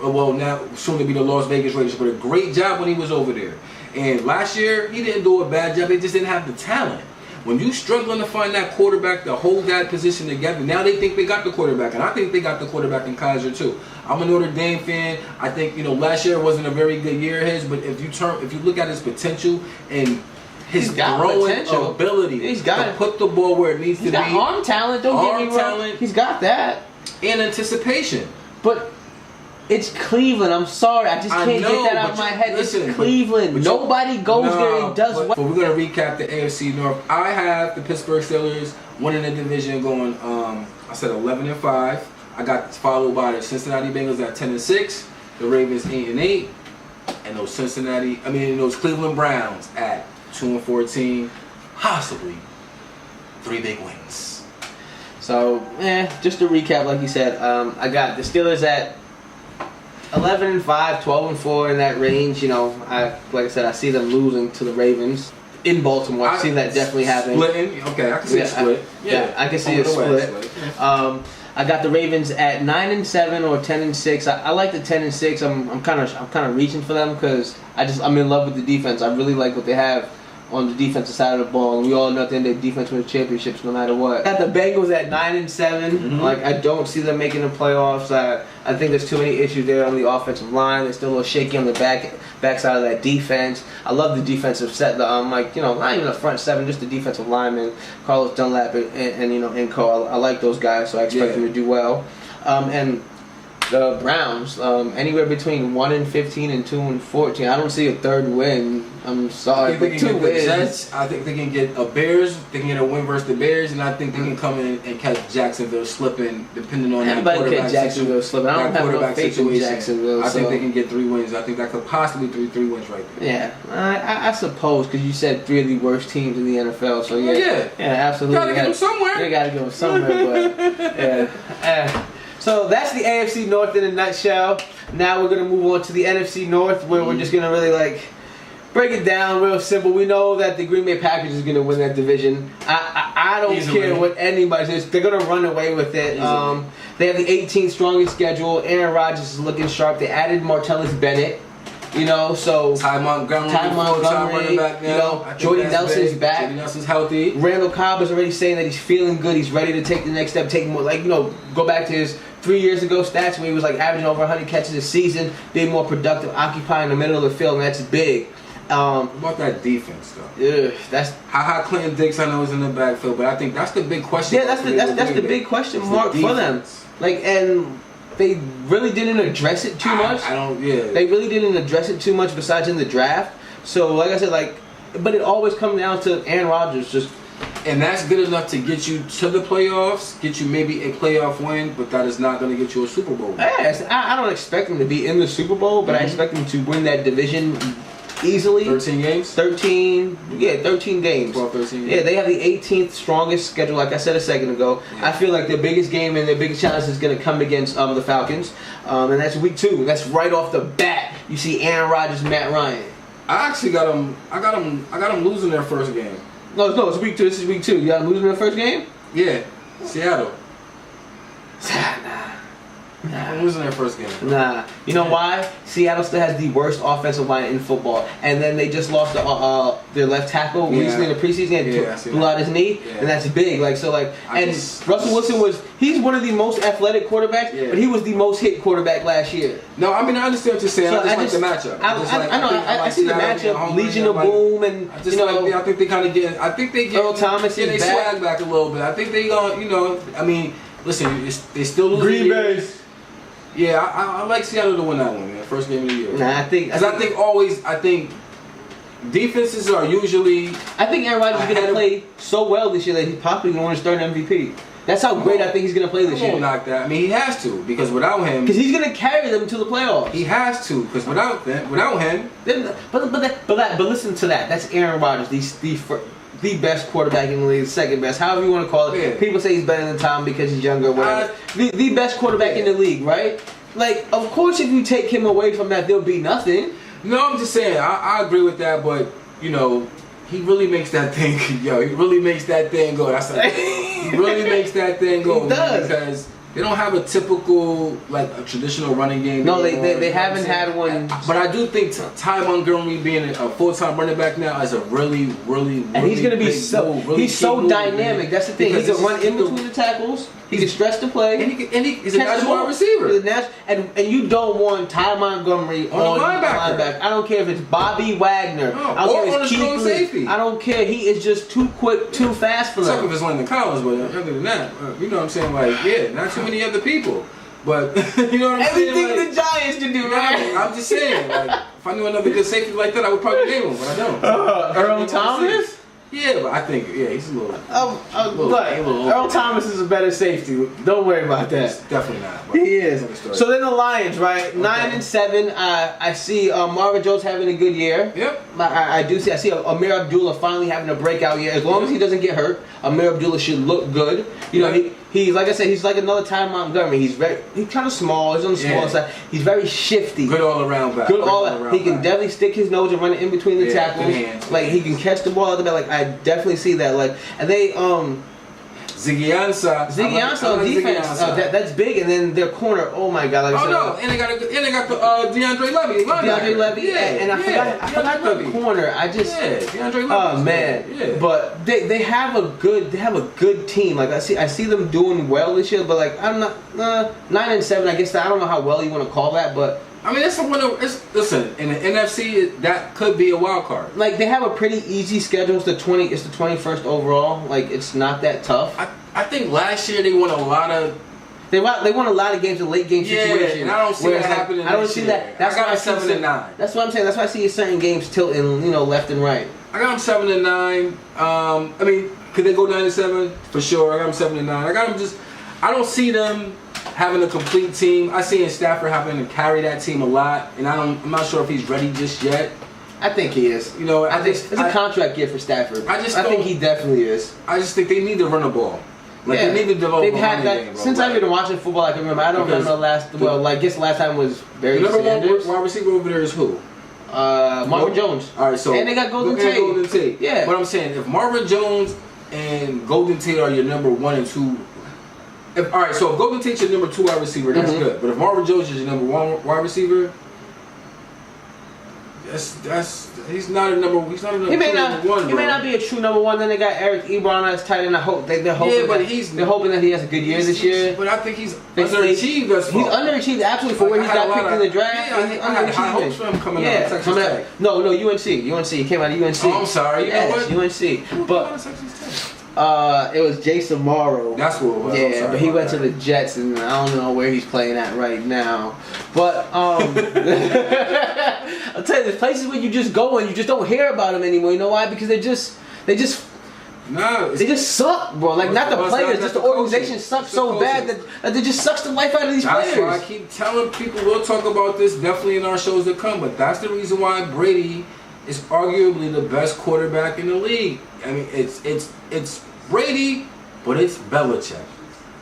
Well, now soon to be the Las Vegas Raiders, but a great job when he was over there. And last year he didn't do a bad job. They just didn't have the talent. When you struggling to find that quarterback to hold that position together, now they think they got the quarterback, and I think they got the quarterback in Kaiser too. I'm a Notre Dame fan. I think last year wasn't a very good year his, but if you look at his potential and his throwing ability to put the ball where it needs to be, he's got arm talent. Don't get me wrong. He's got that and anticipation, but. It's Cleveland. I'm sorry. I just can't get that out of my head. It's Cleveland. Nobody goes there and does well. But we're going to recap the AFC North. I have the Pittsburgh Steelers winning the division going, I said 11-5. I got followed by the Cincinnati Bengals at 10-6. The Ravens 8-8. And those Cleveland Browns at 2-14. Possibly 3 big wins. So, just to recap, like you said, I got the Steelers at 11-5, 12-4 in that range. You know, like I said, I see them losing to the Ravens in Baltimore. I've seen that definitely happen. Splitting, okay, I can see a split. Yeah, I can see a split. I got the Ravens at 9-7 or 10-6. I like the 10-6. I'm kind of reaching for them because I'm in love with the defense. I really like what they have on the defensive side of the ball, and we all know at the end of the defense wins championships no matter what. I got the Bengals at 9-7. Like, I don't see them making the playoffs. I think there's too many issues there on the offensive line. They're still a little shaky on the backside of that defense. I love the defensive set. Not even the front seven, just the defensive linemen, Carlos Dunlap and co. I like those guys, so I expect them to do well. And the Browns, anywhere between 1-15 and 2-14. I don't see a third win. I'm sorry, but 2 wins. Jets, I think they can get a Bears. They can get a win versus the Bears, and I think they can come in and catch Jacksonville slipping, depending on that quarterback Jacksonville slipping. I don't have no faith in Jacksonville. I think they can get 3 wins. I think that could possibly be 3 wins right there. Yeah, I suppose, because you said 3 of the worst teams in the NFL. So yeah, absolutely. Gotta get them somewhere. They gotta go somewhere, but So that's the AFC North in a nutshell. Now we're going to move on to the NFC North, where we're just going to really break it down real simple. We know that the Green Bay Packers is going to win that division. I don't care what anybody says. They're going to run away with it. They have the 18th strongest schedule. Aaron Rodgers is looking sharp. They added Martellus Bennett. So Ty Montgomery, running back now. Jordy Nelson's back. Jordy Nelson's healthy. Randall Cobb is already saying that he's feeling good. He's ready to take the next step, take more. Go back to his 3 years ago stats when he was averaging over 100 catches a season, being more productive, occupying the middle of the field, and that's big. What about that defense though? That's how Clinton Dix, I know, is in the backfield, but I think that's the big question. Yeah, that's the big question mark for them. And they really didn't address it too much. They really didn't address it too much besides in the draft. So, like I said, but it always comes down to Aaron Rodgers and that's good enough to get you to the playoffs, get you maybe a playoff win, but that is not going to get you a Super Bowl. I don't expect them to be in the Super Bowl, but I expect them to win that division easily. 13 games? 13 games. 12, 13 games. Yeah, they have the 18th strongest schedule, like I said a second ago. Yeah. I feel like their biggest game and their biggest challenge is going to come against the Falcons. And that's week 2. That's right off the bat. You see Aaron Rodgers, Matt Ryan. I actually got them. I got them losing their first game. No, it's week 2. This is week 2. You got them losing their first game? Yeah, Seattle. I'm losing their first game. Nah. You know why? Seattle still has the worst offensive line in football. And then they just lost their left tackle recently in the preseason game. Blew out his knee. Yeah. And that's big. Russell Wilson he's one of the most athletic quarterbacks, but he was the most hit quarterback last year. No, I mean, I understand what you're saying. I just like the matchup. I see the matchup. Legion of Boom and, I think they kind of get, Earl Thomas they swag back a little bit. I think they I mean, listen, they still losing. Green Bay. Yeah, I like Seattle to win that one, man. First game of the year. Nah, I think defenses are usually. I think Aaron Rodgers is going to play so well this year that he's possibly going to win his third MVP. That's how great I think he's going to play this year. I won't knock that. I mean, he has to, because without him, because he's going to carry them to the playoffs. He has to, because without him. But listen to that. That's Aaron Rodgers. The best quarterback in the league, second best, however you want to call it. Yeah. People say he's better than Tom because he's younger, whatever. The best quarterback in the league, right? Of course, if you take him away from that, there'll be nothing. No, I'm just saying, I agree with that, but, he really makes that thing, he really makes that thing go. He really makes that thing go. He does. Because they don't have a typical, a traditional running game. No, they haven't had one. But I do think Ty Montgomery being a full-time running back now is a really and he's going to be he's so dynamic. That's the thing. He can run in between the tackles. He can stretch the play. And he's a natural wide receiver. And you don't want Ty Montgomery on linebacker. I don't care if it's Bobby Wagner. No. I don't care if it's Keith Safety. I don't care. He is just too quick, too fast for them. Except if it's Landon Collins, but other than that, you know what I'm saying? Not too many other people. But, you know what I'm saying? Everything the Giants can do, right? I'm just saying, if I knew another good safety like that, I would probably name him, but I don't. Earl Thomas? Yeah, but I think, he's a little. Earl Thomas is a better safety. Don't worry about that. He's definitely not. He is. So then the Lions, right? Okay. 9-7. I see Marvin Jones having a good year. Yep. I see Amir Abdullah finally having a breakout year. As long as he doesn't get hurt, Amir Abdullah should look good. He's like I said, he's like another Ty Montgomery. He's kind of small. He's on the small side. He's very shifty. Good all around back. Good all around. He can definitely stick his nose and run it in between the tackles. Like he can catch the ball at the back. Like I definitely see that. Like and they Ziggy Ansah on defense. That's big, and then their corner. Oh my God! Like and they got the DeAndre Levy. DeAndre Levy, and I forgot the corner. DeAndre Levy. Oh man! Yeah. But they have a good team. Like I see them doing well this year. But like I'm not 9-7. I guess I don't know how well you want to call that, but. I mean, listen, in the NFC, that could be a wild card. Like, they have a pretty easy schedule. It's the 21st overall. Like, it's not that tough. I think last year they won a lot of... They won a lot of games in late game situations. Yeah, and I don't see that happening I don't see that. That's I got them 7-9. That's what I'm saying. That's why I see certain games tilting, left and right. I got them 7-9. I mean, could they go 9-7? For sure. I got them 7-9. I got them I don't see them... having a complete team. I see Stafford having to carry that team a lot, and I'm not sure if he's ready just yet. I think he is. I think it's a contract year for Stafford. I think he definitely is. I just think they need to run the ball. They need to develop a running game, bro. Since I've been watching football, I can remember. I don't remember I guess last time was Barry Sanders. Wide receiver over there is who? Marvin Jones. All right, so and they got Golden Tate. Yeah. But I'm saying, if Marvin Jones and Golden Tate are your number 1 and 2. If Golden Tate's your number 2 wide receiver, that's good. But if Marvin Jones is your number 1 wide receiver, he's not a number 1. He may not be a true number 1. Then they got Eric Ebron as tight end. They're hoping that he has a good year this year. But I think he's underachieved thus far. He's underachieved absolutely for where he got picked in the draft. Yeah, I had high hopes for him coming out of Texas Tech. No, UNC. He came out of UNC. Oh, I'm sorry. You know what? UNC. But it was Jason Morrow. That's what it was. Yeah, but he went to the Jets, and I don't know where he's playing at right now. But I'll tell you, there's places where you just go and you just don't hear about them anymore. You know why? Because they just suck, bro. Like not the players, just the organization sucks so bad that they just sucks the life out of these players. That's why I keep telling people we'll talk about this definitely in our shows to come. But that's the reason why Brady is arguably the best quarterback in the league. I mean, it's Brady, but it's Belichick.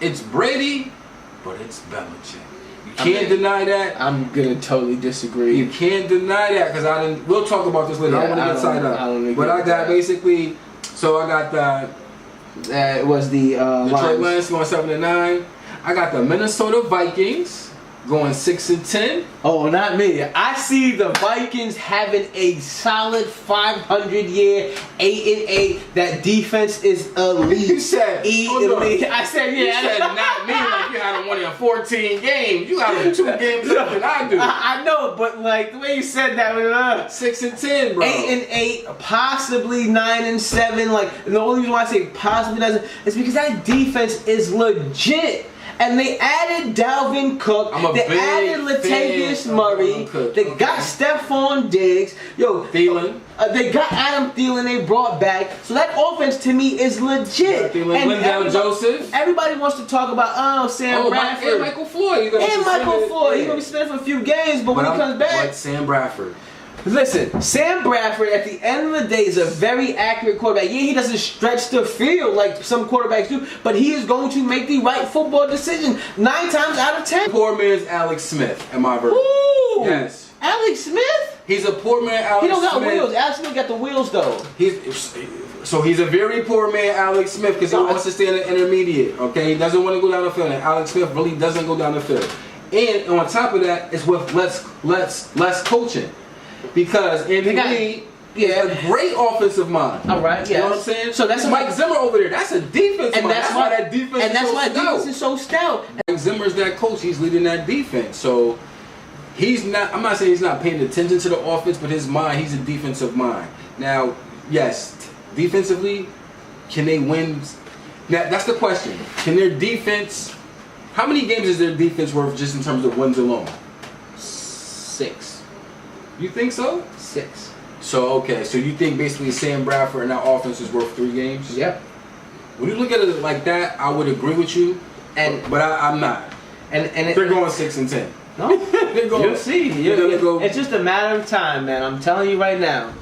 It's Brady, but it's Belichick. You can't deny that. I'm gonna totally disagree. You can't deny that because we'll talk about this later. I don't want to get tied up. But I got basically. So I got the. It was the Detroit Lions going 7-9. I got the Minnesota Vikings going 6-10. Oh, not me. I see the Vikings having a solid 500-year, 8-8. That defense is elite. You said elite. I said You said not me. Like you had them winning 14 games. You got them 2 games less than I do. I know, but like the way you said that was 6-10, bro. 8-8, possibly 9-7. Like and the only reason why I say possibly doesn't is because that defense is legit. And they added Dalvin Cook. They added Latavius Murray. They got Stephon Diggs. Thielen. They got Adam Thielen. They brought back. So that offense to me is legit. And Joseph. Everybody wants to talk about Sam Bradford and Michael Floyd. He's gonna be spending for a few games, but when he comes back, like Sam Bradford. Listen, Sam Bradford at the end of the day is a very accurate quarterback. Yeah, he doesn't stretch the field like some quarterbacks do, but he is going to make the right football decision 9 times out of 10. Poor man's Alex Smith, in my version. Ooh, yes. Alex Smith? He's a poor man, Alex Smith. He don't got wheels. Alex Smith got the wheels though. So he's a very poor man, Alex Smith, because he wants to stay in the intermediate. Okay, he doesn't want to go down the field, and Alex Smith really doesn't go down the field. And on top of that, it's with less coaching. Because Andy Reid is a great offensive mind. All right, yeah. You know what I'm saying? So that's Mike Zimmer over there. That's a defense mind. That's why that defense is so stout. Mike Zimmer's that coach. He's leading that defense. So he's not. I'm not saying he's not paying attention to the offense, but his mind. He's a defensive mind. Now, yes, defensively, can they win? Now, that's the question. Can their defense? How many games is their defense worth just in terms of wins alone? 6. You think so? 6. So you think basically Sam Bradford and that offense is worth 3 games? Yep. When you look at it like that, I would agree with you, but I'm not. And they're going 6-10. No, they're going. You'll see. It's just a matter of time, man. I'm telling you right now.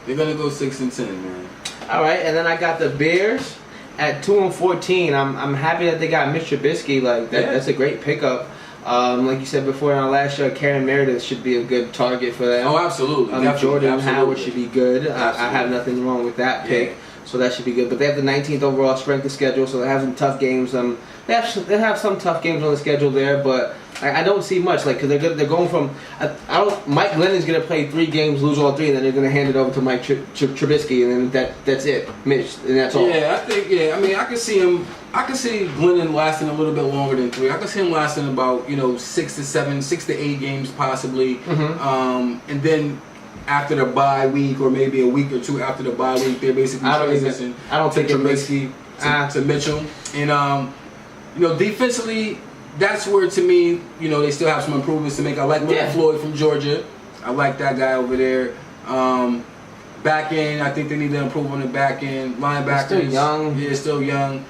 They're gonna go 6-10, man. All right, and then I got the Bears at 2-14, I'm happy that they got Mitch Trubisky. Like that, that's a great pickup. Like you said before in our last show, Karen Meredith should be a good target for them. Oh, absolutely. Jordan Howard should be good. I have nothing wrong with that pick. So that should be good. But they have the 19th overall strength of schedule, so they have some tough games. They have some tough games on the schedule there, but I don't see much. Like, because they're going from Mike Glennon's gonna play 3 games, lose all 3, and then they're gonna hand it over to Mike Trubisky, and then that's it, Mitch, and that's all. Yeah, I think. Yeah, I mean, I can see him. I can see Glennon lasting a little bit longer than 3. I can see him lasting about 6 to 7, 6 to 8 games possibly, and then. After the bye week, or maybe a week or 2 after the bye week, they're basically transition. I don't think Trubisky to Mitchell, and defensively, that's where to me, they still have some improvements to make. I like Floyd from Georgia. I like that guy over there. Back end, I think they need to improve on the back end. Linebackers, still young. Yeah, still young.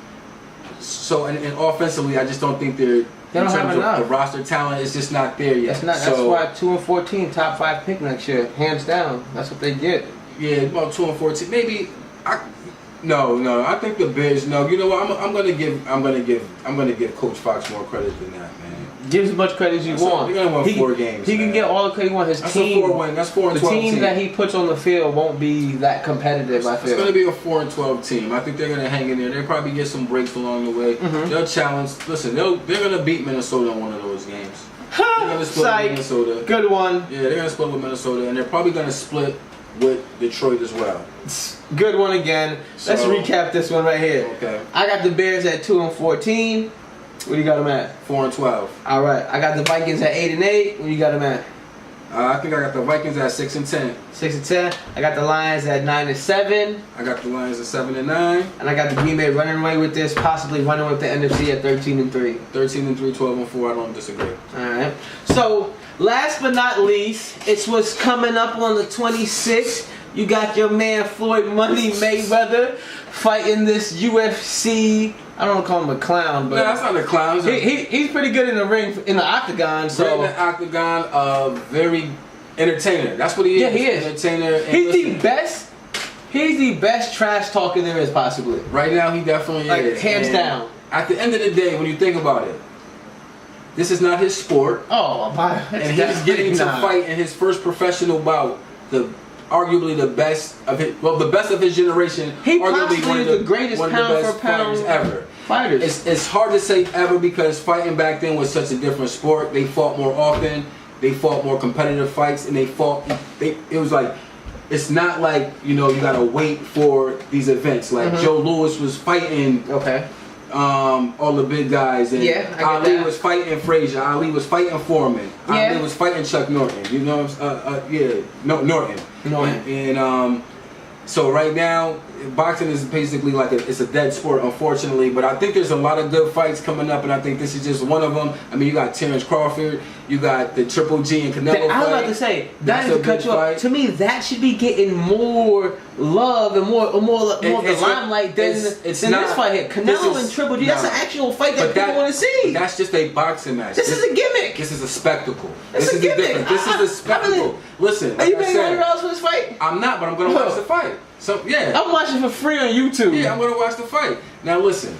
So and offensively, I just don't think they're. They don't have enough. The roster talent is just not there yet. That's why 2-14, top 5 pick next year, hands down. That's what they get. Yeah, about 2-14. Maybe No, I think the Bears. No, you know what? I'm gonna give Coach Fox more credit than that, man. Give as much credit as you want. They're gonna win 4 games. He can get all the credit he wants. His team. That's a 4-win. That's 4-12. The team that he puts on the field won't be that competitive. I feel it's gonna be a 4-12 team. I think they're gonna hang in there. They'll probably get some breaks along the way. They'll challenge. Listen, they're gonna beat Minnesota in one of those games. They're gonna split with Minnesota. Good one. Yeah, they're gonna split with Minnesota, and they're probably gonna split with Detroit as well. Good one again. Let's recap this one right here. Okay. I got the Bears at 2-14. What do you got them at? 4-12. All right. I got the Vikings at 8-8. What do you got them at? I think I got the Vikings at 6-10. 6-10. I got the Lions at 9-7. I got the Lions at 7-9. And I got the Green Bay running away with this, possibly running with the NFC at 13-3. 13-3, 12-4. I don't disagree. All right. So last but not least, it's what's coming up on the 26th. You got your man Floyd Money Mayweather fighting this UFC. I don't want to call him a clown, but no, that's not a clown. He's pretty good in the ring, in the octagon. So in the octagon, very entertainer. That's what he is. Yeah, he is. Entertainer. He's the best. He's the best trash talker there is, possibly. Right now, he definitely is. Hands down. At the end of the day, when you think about it, this is not his sport. Oh, and he's getting to fight in his first professional bout. Arguably the best of his generation. He arguably possibly is the greatest pound for pound ever. Fighters. It's hard to say ever because fighting back then was such a different sport. They fought more often. They fought more competitive fights, and it was like, it's not like you gotta wait for these events. Like Joe Louis was fighting. Okay. All the big guys, and Ali was fighting Frazier. Ali was fighting Foreman. Ali was fighting Chuck Norton. Norton. And so right now, boxing is basically like it's a dead sport, unfortunately. But I think there's a lot of good fights coming up, and I think this is just one of them. I mean, you got Terrence Crawford, you got the Triple G and Canelo fight. I was about to say that is to cut you off. To me, that should be getting more love and more of the limelight than this fight here. Canelo and Triple G. That's an actual fight that people want to see. That's just a boxing match. This is a gimmick. This is a spectacle. This is a gimmick. This is a spectacle. Listen, are you paying $100 for this fight? I'm not, but I'm gonna watch the fight. So yeah, I'm watching for free on YouTube. Yeah, I'm gonna watch the fight. Now listen,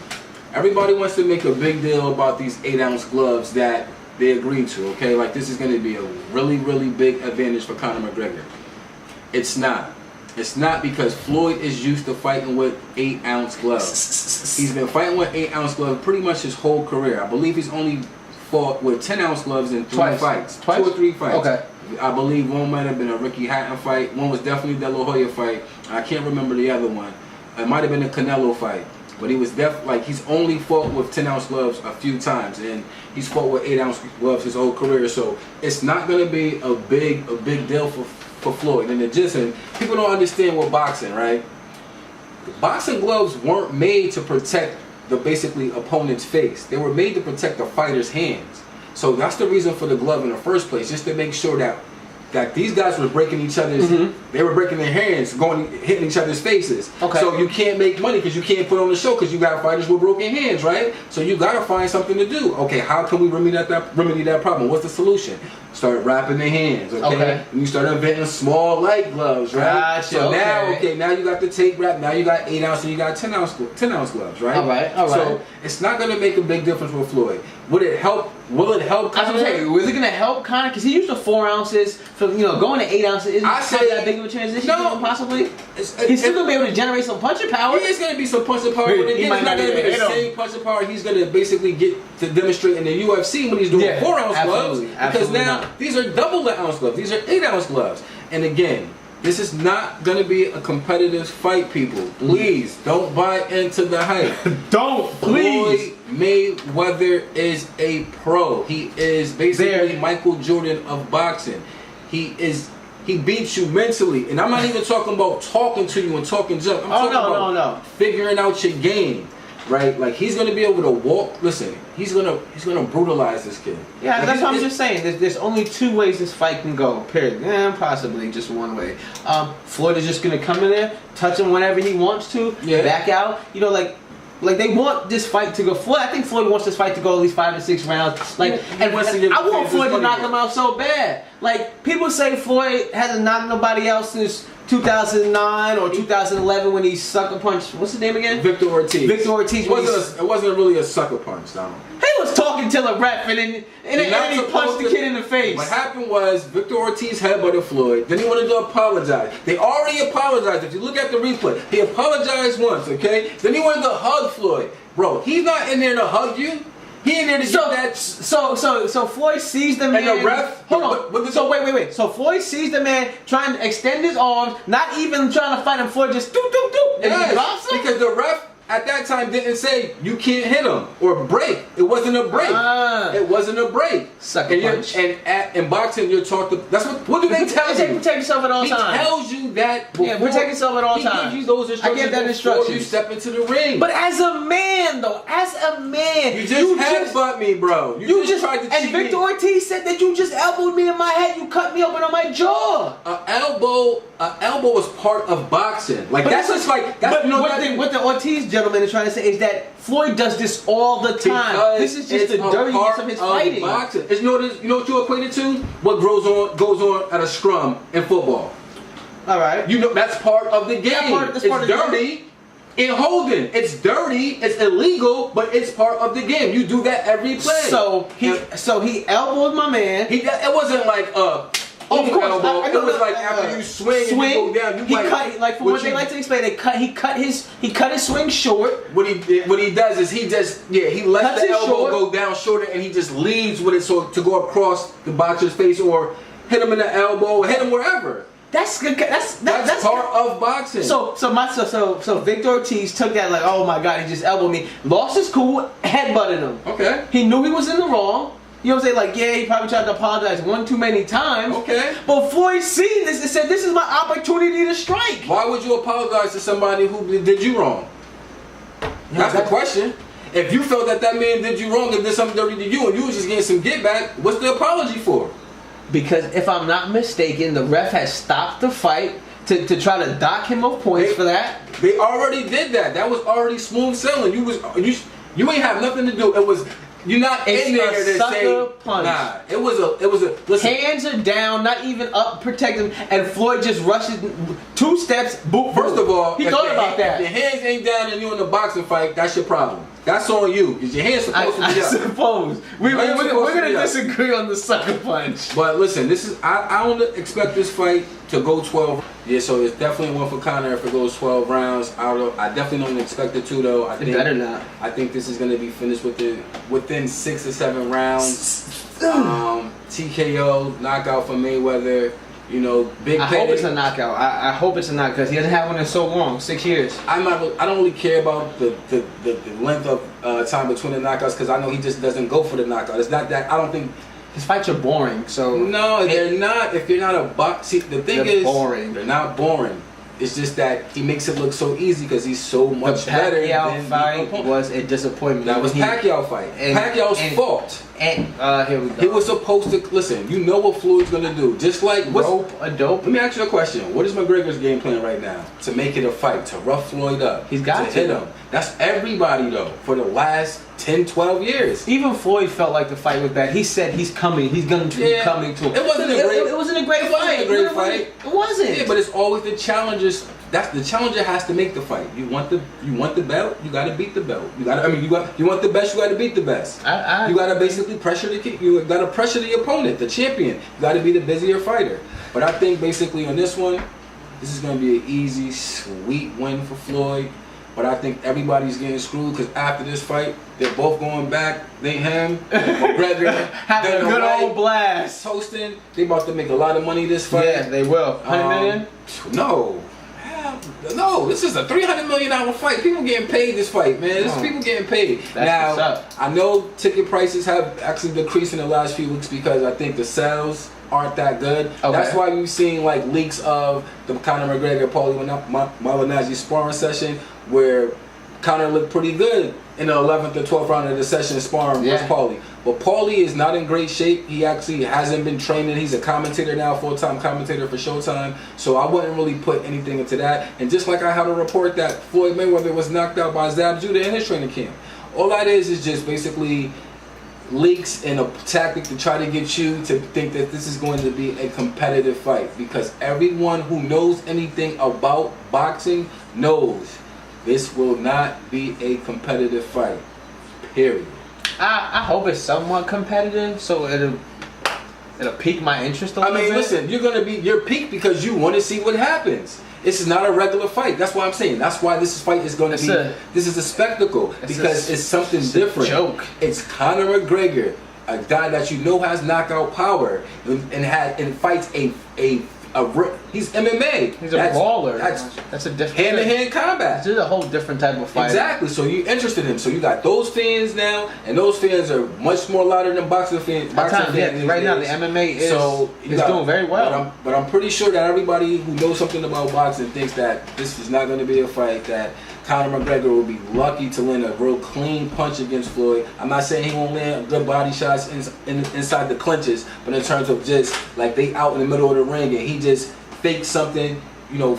everybody wants to make a big deal about these 8-ounce gloves that they agreed to. Okay, like this is gonna be a really, really big advantage for Conor McGregor. It's not. It's not because Floyd is used to fighting with 8-ounce gloves. He's been fighting with 8-ounce gloves pretty much his whole career. I believe he's only fought with 10-ounce gloves in 3 fights. 2 or 3 fights. Okay. I believe one might have been a Ricky Hatton fight. One was definitely De La Hoya fight. I can't remember the other one. It might have been a Canelo fight. But he was he's only fought with 10-ounce gloves a few times, and he's fought with 8-ounce gloves his whole career. So it's not going to be a big deal for Floyd. And people don't understand what boxing, right? The boxing gloves weren't made to protect the basically opponent's face. They were made to protect the fighter's hands. So that's the reason for the glove in the first place, just to make sure that these guys were breaking each other's, they were breaking their hands, hitting each other's faces. Okay. So you can't make money because you can't put on the show because you got fighters with broken hands, right? So you got to find something to do. Okay, how can we remedy that problem? What's the solution? start wrapping their hands, okay? And you start inventing small light gloves, right? Gotcha, so now, okay. now you got the tape wrap, now you got 8 ounce and you got 10 ounce gloves, right? All right. So it's not going to make a big difference with Floyd. Would it help? Will it help Conor? I was saying, was it going to help Conor? Because he used the 4 ounces, for, going to 8 ounces. Isn't that big of a transition? No, possibly. He's still going to be able to generate some punching power. He is going to be some punching power, but again, it's not going to be the same punching power he's going to basically get to demonstrate in the UFC when he's doing 4 ounce gloves. Because now these are double the ounce gloves. These are 8 ounce gloves. And again, this is not going to be a competitive fight, people. Please don't buy into the hype. Don't, please. Floyd Mayweather is a pro. He is basically Michael Jordan of boxing. He beats you mentally. And I'm not even talking about talking to you and talking junk. I'm talking about figuring out your game. Right? Like, he's going to be able to walk. Listen, he's going to brutalize this kid. Yeah, like, that's what I'm just saying. There's only 2 ways this fight can go, period. Possibly just one way. Floyd is just going to come in there, touch him whenever he wants to, back out. Like they want this fight to go. I think Floyd wants this fight to go at least 5 to 6 rounds. Like, and I want Floyd to knock him out so bad. Like, people say Floyd hasn't knocked nobody else since 2009 or 2011 when he sucker punched. What's his name again? Victor Ortiz. Victor Ortiz. It wasn't really a sucker punch, Donald. He was talking to the ref and then he punched the kid in the face. What happened was Victor Ortiz headbutted Floyd. Then he wanted to apologize. They already apologized. If you look at the replay, he apologized once, okay? Then he wanted to hug Floyd. Bro, he's not in there to hug you. He in there to get that. So Floyd sees the man. And the ref. Hold on. So wait. So Floyd sees the man trying to extend his arms, not even trying to fight him. Floyd just doop. And he drops him? Because the ref at that time didn't say you can't hit him or break. It wasn't a break. It wasn't a break. Sucker punch. And in boxing, you're taught to. That's what do they tell you? Protect yourself at all times. He tells you that. Protect yourself at all times. He gives you those instructions. I get that instruction. Before you step into the ring. But as a man, though, you just headbutt me, bro. You just tried to cheat me. And Victor Ortiz said that you just elbowed me in my head. You cut me open on my jaw. An elbow is part of boxing. Like, that's just like. What the Ortiz gentleman is trying to say is that Floyd does this all the time. This is just the dirtiness of his fighting. Boxing. You know what you equate it to? What goes on at a scrum in football. All right. You know that's part of the game. It's dirty. In holding, it's dirty, it's illegal, but it's part of the game. You do that every play. So he elbowed my man. It wasn't like elbow. It was like after you swing and you go down. From what they like to explain, he cut his swing short. What he does is he lets the elbow go down shorter and he just leads with it to go across the boxer's face or hit him in the elbow or hit him wherever. That's good. That's part of boxing. So Victor Ortiz took that like, oh my God, he just elbowed me. Lost his cool, headbutted him. Okay. He knew he was in the wrong. You know what I'm saying? Like, yeah, he probably tried to apologize one too many times. Okay. But Floyd seen this and said, this is my opportunity to strike. Why would you apologize to somebody who did you wrong? That's the question. If you felt that man did you wrong and did something dirty to you and you was just getting some get back, what's the apology for? Because if I'm not mistaken, the ref has stopped the fight to try to dock him of points for that. They already did that. That was already smooth sailing. You ain't have nothing to do. It was you're not in there to say punch. Nah. It was a listen. Hands are down, not even up, protecting, and Floyd just rushes 2 steps. Boom. First of all, he thought about that. If your hands ain't down and you in a boxing fight, that's your problem. That's on you. Because your hands supposed to be up. I suppose. We're going to disagree on the sucker punch. But listen, I don't expect this fight to go 12. Yeah, so it's definitely one for Conor if it goes 12 rounds. I definitely don't expect it to, though. It better not. I think this is going to be finished within 6 or 7 rounds. TKO, knockout for Mayweather. You know, big. I hope it's a knockout. I hope it's a knockout because he hasn't had one in so long, 6 years. I don't really care about the length of time between the knockouts because I know he just doesn't go for the knockout. It's not that I don't think his fights are boring. So no, they're not. If you're not a boxer, the thing is boring. They're not boring. It's just that he makes it look so easy because he's so much better. The Pacquiao fight was a disappointment. That was Pacquiao fight. Pacquiao's fault. And here we go. He was supposed to listen. You know what Floyd's gonna do. Just like rope a dope. Let me ask you a question. What is McGregor's game plan right now? To make it a fight, to rough Floyd up. He's got to hit him. That's everybody though. For the last 10, 12 years. Even Floyd felt like the fight was bad. He said he's coming. He's going to be coming to him. It wasn't a great. It wasn't a great fight. It wasn't. Yeah, but it's always the challengers. That's the challenger has to make the fight. You want the belt. You got to beat the belt. You want the best. You got to beat the best. You got to basically pressure the kid. You got to pressure the opponent, the champion. You got to be the busier fighter. But I think basically on this one, this is going to be an easy, sweet win for Floyd. But I think everybody's getting screwed because after this fight, they're both going back. They him, McGregor, having a good old blast, hosting. They about to make a lot of money this fight. Yeah, they will. 100 million? No. No, this is a $300 million fight. People getting paid this fight, man. This is people getting paid. That's now, I know ticket prices have actually decreased in the last few weeks because I think the sales aren't that good. Okay. That's why you've seen like leaks of the Conor McGregor Paulie Malignaggi sparring session where Conor looked pretty good in the 11th or 12th round of the session sparring with Paulie. But Paulie is not in great shape. He actually hasn't been training. He's a commentator now, full-time commentator for Showtime. So I wouldn't really put anything into that. And just like I had a report that Floyd Mayweather was knocked out by Zab Judah in his training camp. All that is just basically leaks and a tactic to try to get you to think that this is going to be a competitive fight. Because everyone who knows anything about boxing knows this will not be a competitive fight. Period. I hope it's somewhat competitive, so it'll pique my interest a little bit. Listen, you're piqued because you want to see what happens. This is not a regular fight. That's why I'm saying. That's why this fight is going to be. This is a spectacle because it's something different. Joke. It's Conor McGregor, a guy that you know has knockout power and fights he's MMA. He's a brawler. That's a different hand-to-hand combat. This is a whole different type of fight. Exactly. So you're interested in him. So you got those fans now, and those fans are much more louder than boxing fans. Right now, the MMA is doing very well. But I'm pretty sure that everybody who knows something about boxing thinks that this is not going to be a fight that Conor McGregor will be lucky to land a real clean punch against Floyd. I'm not saying he won't land good body shots inside the clinches, but in terms of just like they out in the middle of the ring and he just fake something,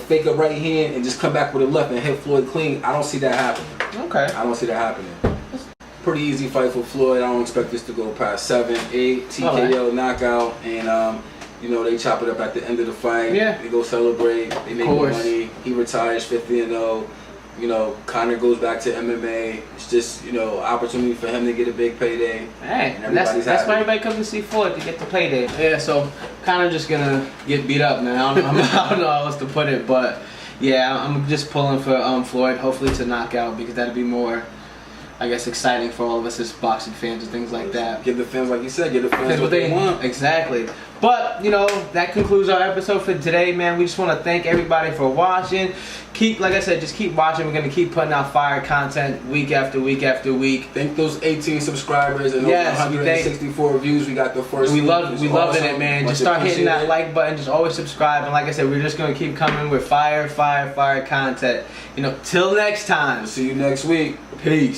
fake a right hand and just come back with a left and hit Floyd clean. I don't see that happening. Okay. I don't see that happening. Pretty easy fight for Floyd. I don't expect this to go past 7, 8, TKO knockout, and they chop it up at the end of the fight. Yeah. They go celebrate. They make more money. He retires 50-0. Conor goes back to MMA. It's just, opportunity for him to get a big payday. Hey, and that's why everybody comes to see Floyd, to get the payday. Yeah, so Conor just gonna get beat up, man. I don't know how else to put it, but yeah, I'm just pulling for Floyd, hopefully to knock out, because that'd be more, I guess, exciting for all of us as boxing fans and things like that. Give the fans, like you said, give the fans what they want. Exactly. But, that concludes our episode for today, man. We just want to thank everybody for watching. Like I said, just keep watching. We're going to keep putting out fire content week after week after week. Thank those 18 subscribers and over 164 views. We got the first. We loving it, man. Just start hitting that like button. Just always subscribe. And like I said, we're just going to keep coming with fire content. Till next time. See you next week. Peace.